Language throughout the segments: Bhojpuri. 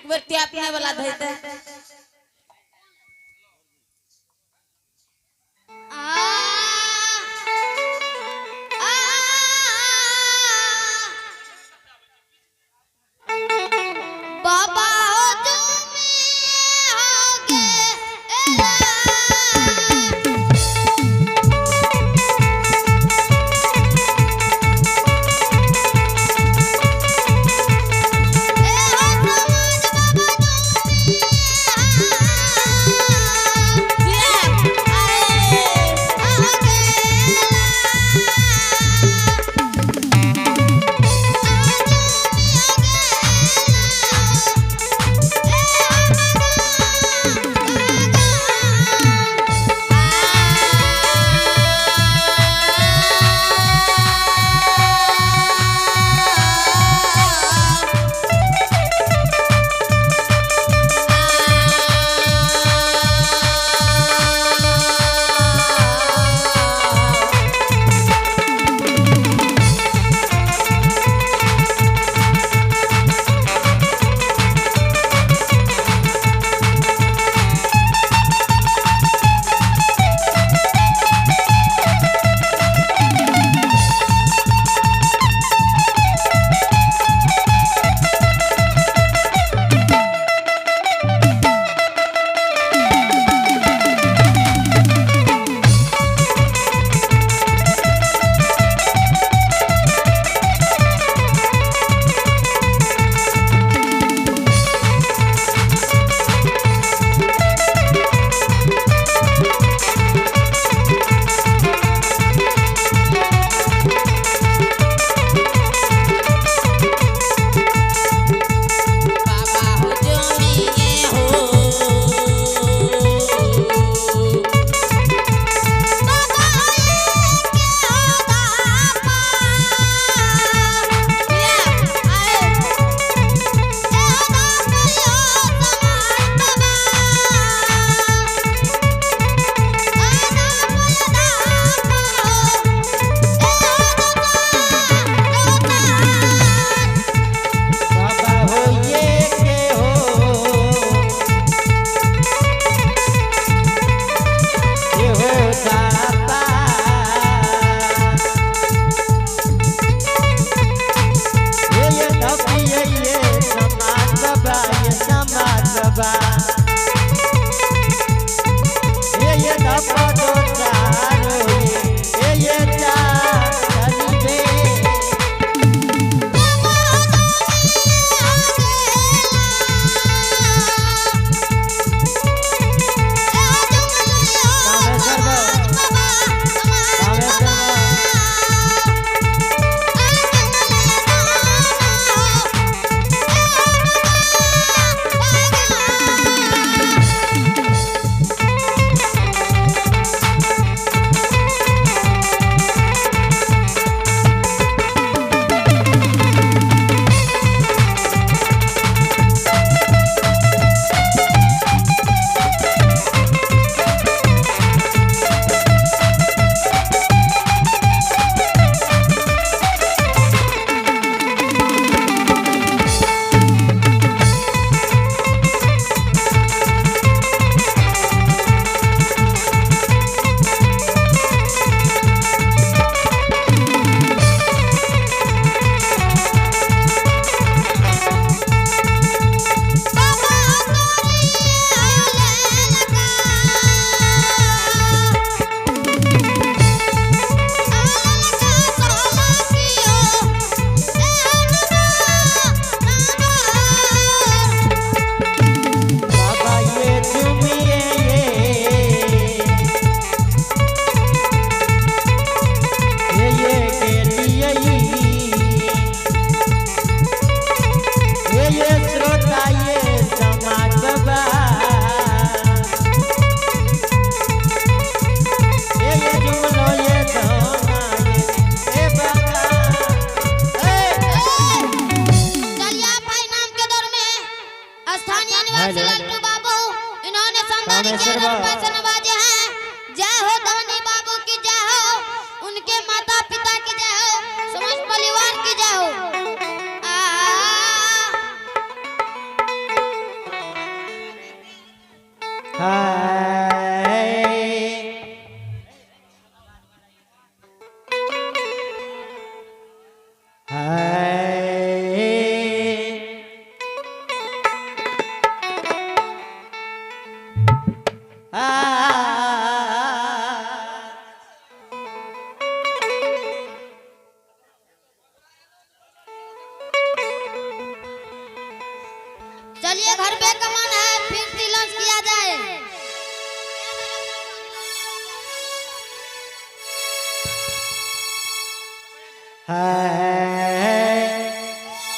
एक बार त्यापने वाला धैते बाबा हो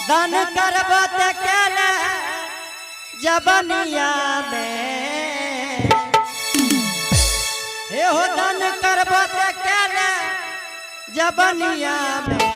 दान करबत केले जबनिया में हे हो दान करबत केले जबनिया में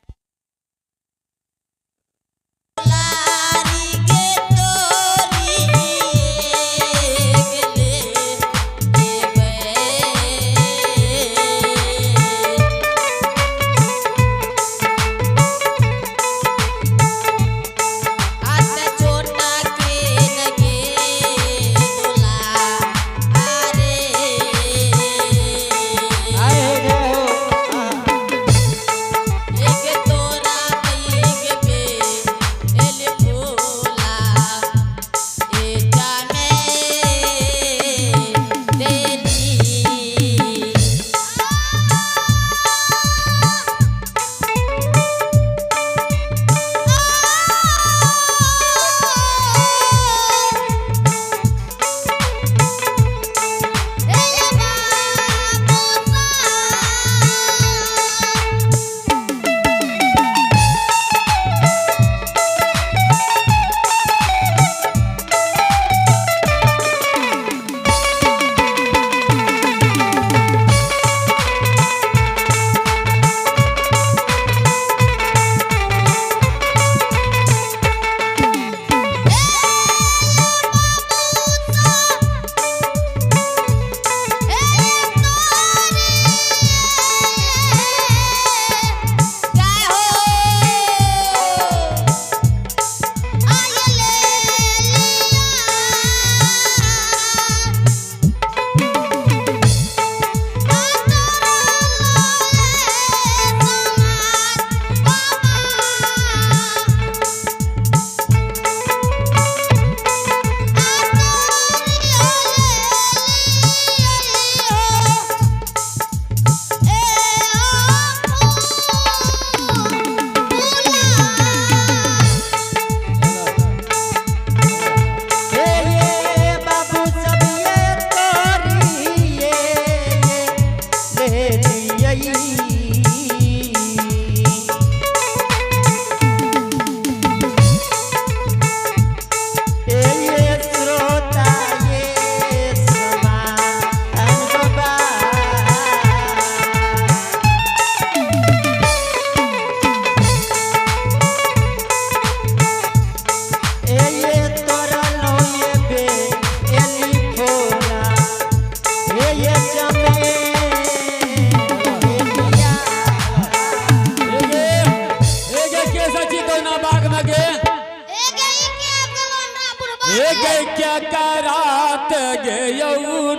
क्या करात गयो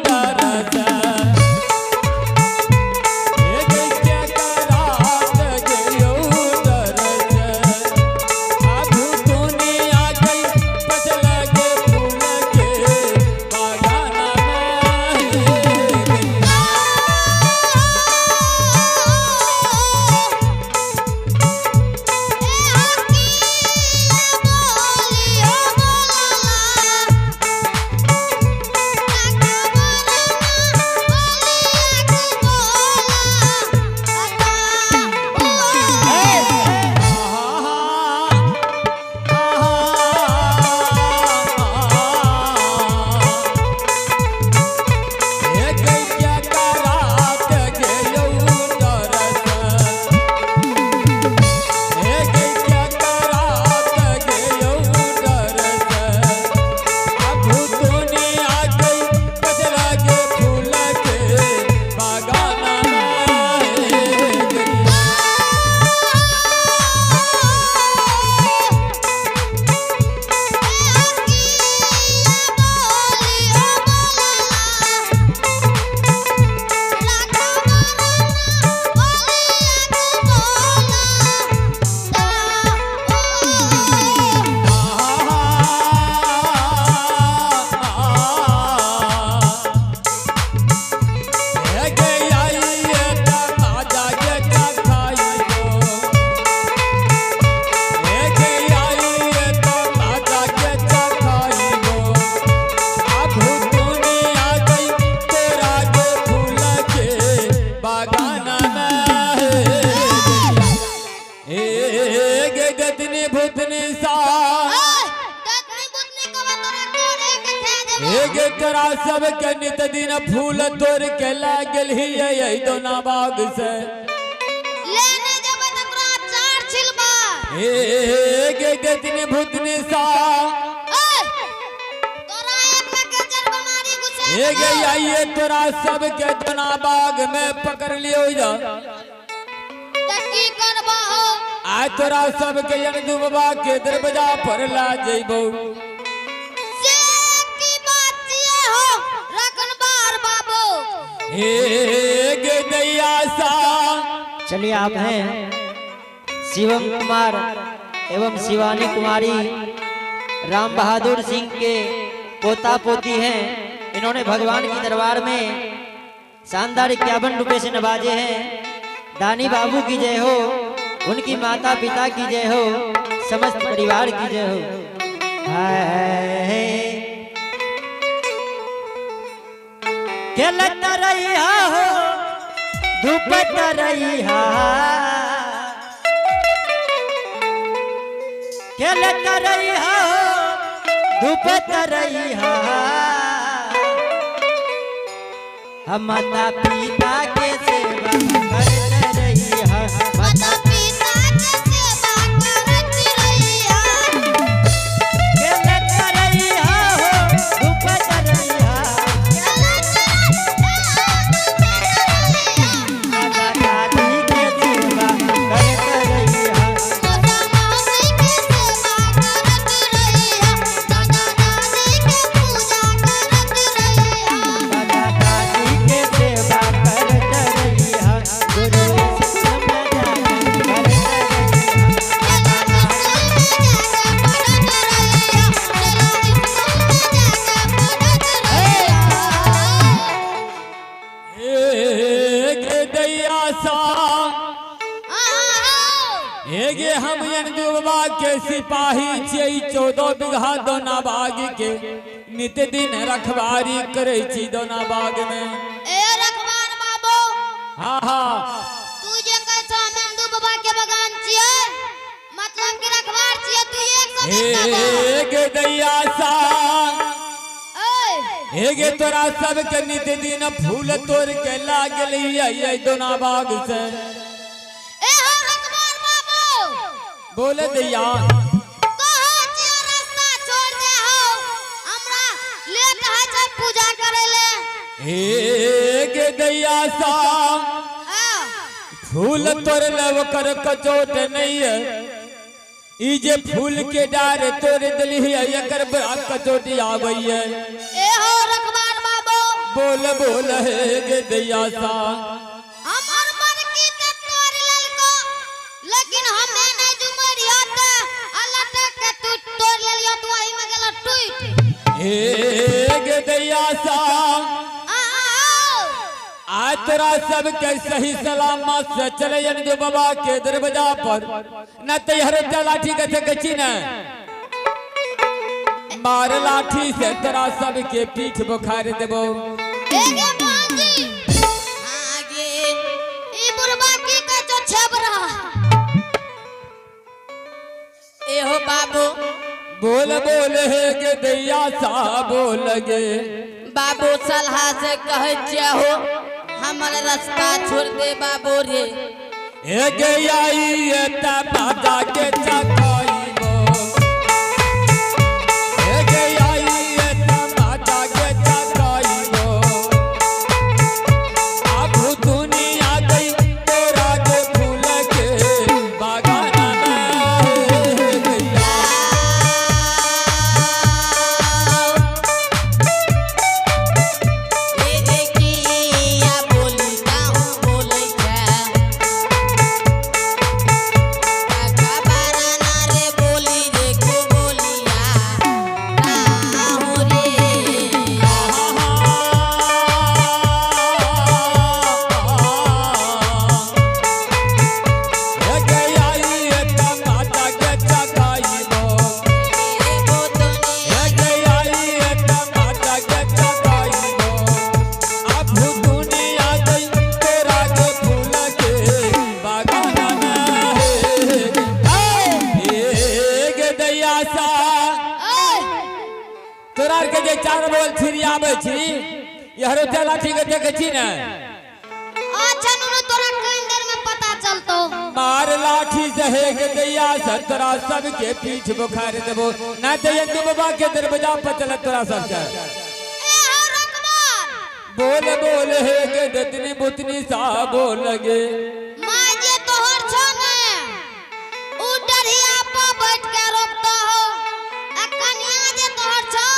डरत तोरा सब के नित दिन फूल तोड़ के ला गेल ही यही दोना बाग से लेने जब तकरा चार छिलबा गे दिन भूतनी सा तोरा एक में के जर बीमारी घुसे गे आइए तोरा सब के दोना बाग में पकड़ लियो जा त की करबा हो आ तोरा सब के यन बाबा के दरवाजा पर ला जइबो से की बात ये हो रखनबार बाबू गे दैया सा चलिए आप हैं शिवम कुमार एवं शिवानी कुमारी राम बहादुर सिंह के पोता पोती हैं। इन्होंने भगवान की दरबार में शानदार 51 रुपए से नवाजे हैं। दानी बाबू की जय हो, उनकी माता पिता की जय हो, समस्त परिवार की जय हो। हाय खेलत रहिया हो धूपत रहिया खेलत रहिया हो धूपत रहिया हम माता पिता के सेवा करत रहिया माता पिता के सेवा करत रहिया खेलत रहिया हो धूपत रहिया दादा दादी के सेवा करत रहिया दादा दादी के सेवा करत रहिया दादा दादी के पूजा करत रहिया दादा दादी के सेवा करत रहिया गुरु शिष्य में जाकर करत रहिया गे दैया सा गे हम यन बाबा के सिपाही छियै 14 बीघा दोना बाग के नित दिन रखवारी करे छी दोना बाग में हाँ हाँ गे दैया सा गे तोरा सब के नित दिन फूल तोड़ के ला गेल दोना बाग से बोले दैया पूजा करे गे दैया सा फूल तोड़ लब कर कचोट नहीं है ई जे फूल के डार तोड़ दिली है एकर कचोट आवे है बोल बोल है गे दैया सा हमर मन की ते तोड़ ललको लेकिन हमें नहीं जुमरिया ते अलट के तू तोड़ लेलियो तू वही में गेला टूट गे दैया सा आज तोरा सब के सही सलामत से चले जो बाबा के दरवाजा पर न तैयार लाठी कथे कची न मार लाठी से तोरा सब के पीठ बुखार देबो एगे बाजी आगे ई बुरबा की का जो छबरा एहो बाबू बोल बोल हे गे दैया सा बोल गे बाबू सलाह से कहे हो हमारे रास्ता छोड़ दे बाबू रे हे गे आई एता बाजा के चकाईबो हे गे आई एता बाजा के चकाईबो आभू दुनिया गई तोरा के फूल के बागान में गैया ए देखिया बोलता हूँ बोलै छै काका बारा चार बोल छिरियाबे छी यहरो चला ठीक है देखे छी ना अच्छा नुनु तोरा कई देर में पता चलतो मार लाठी से है के दैया सतरा सब के पीठ बुखार देबो ना तो ये बाबा के दरवाजा पर चल तोरा सब के ए हो रकबार बोल बोल है के दतनी बुतनी सा बोल लगे मां जे तोहर छो ने उ डरिया पर बैठ के रोकतो हो आ कन्या जे तोहर छो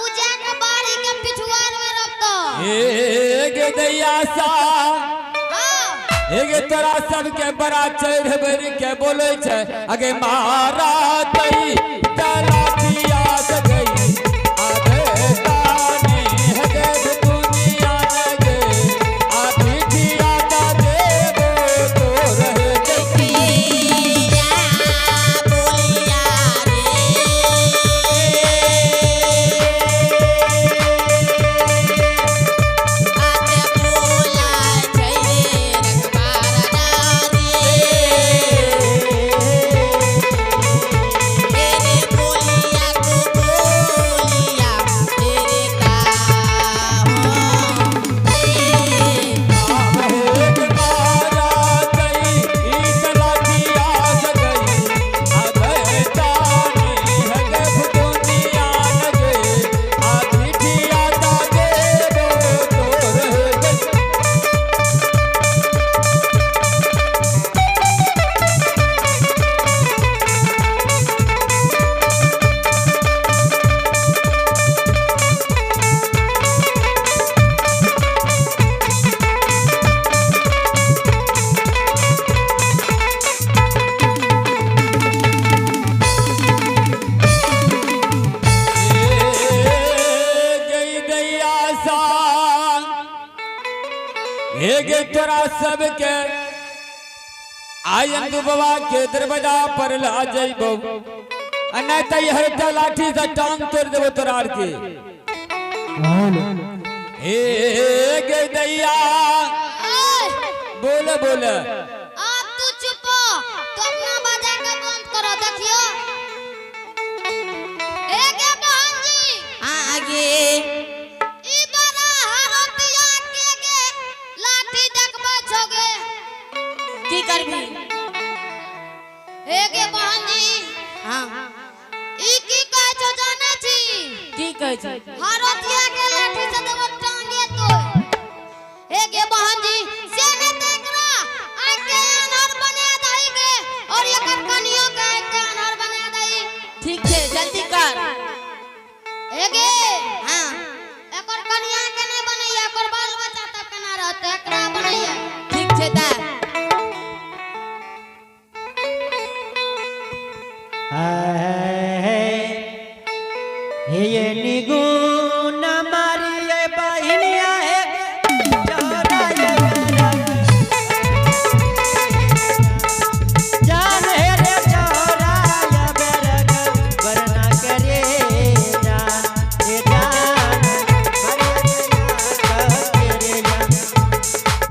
उ जाके बाड़ी के पिछुआर में रोकतो ए गे दैया सा एगे तोरा सब के बड़ा चढ़ भर के बोले छे अगे मारा तई तलातिया गई आधे ताने हगे दुनिया लगे आधी ठिया ता देबो तो रहे पिया बोलिया हेगे तोरा सब के आयन बाबा के दरवाजा पर ला जइबो अने त हर लाठी से टांग तोड़ देबो तोरा आर के हे गे दैया बोल बोल अब तू चुप हो तो अपना बाजा के बंद करो देखियो ए गे बहन जी हां आगे ई बड़ा हथिया के गे लाठी देखबो छोगे की करबी ए गे बहन जी हां ई की कहै छो जाने छी की कहै छी हथिया के लाठी से देबो टांगे तो ए गे बहन जी से ने देखरा आके अनहर बना दई गे और एकर कनियो के आके अनहर बना दई ठीक है जल्दी कर ए गे हां एकर कनिया के नहीं बनैया एकर बाल बच्चा तक केना रहते एकरा बनैया ठीक छै ता हे ये निगु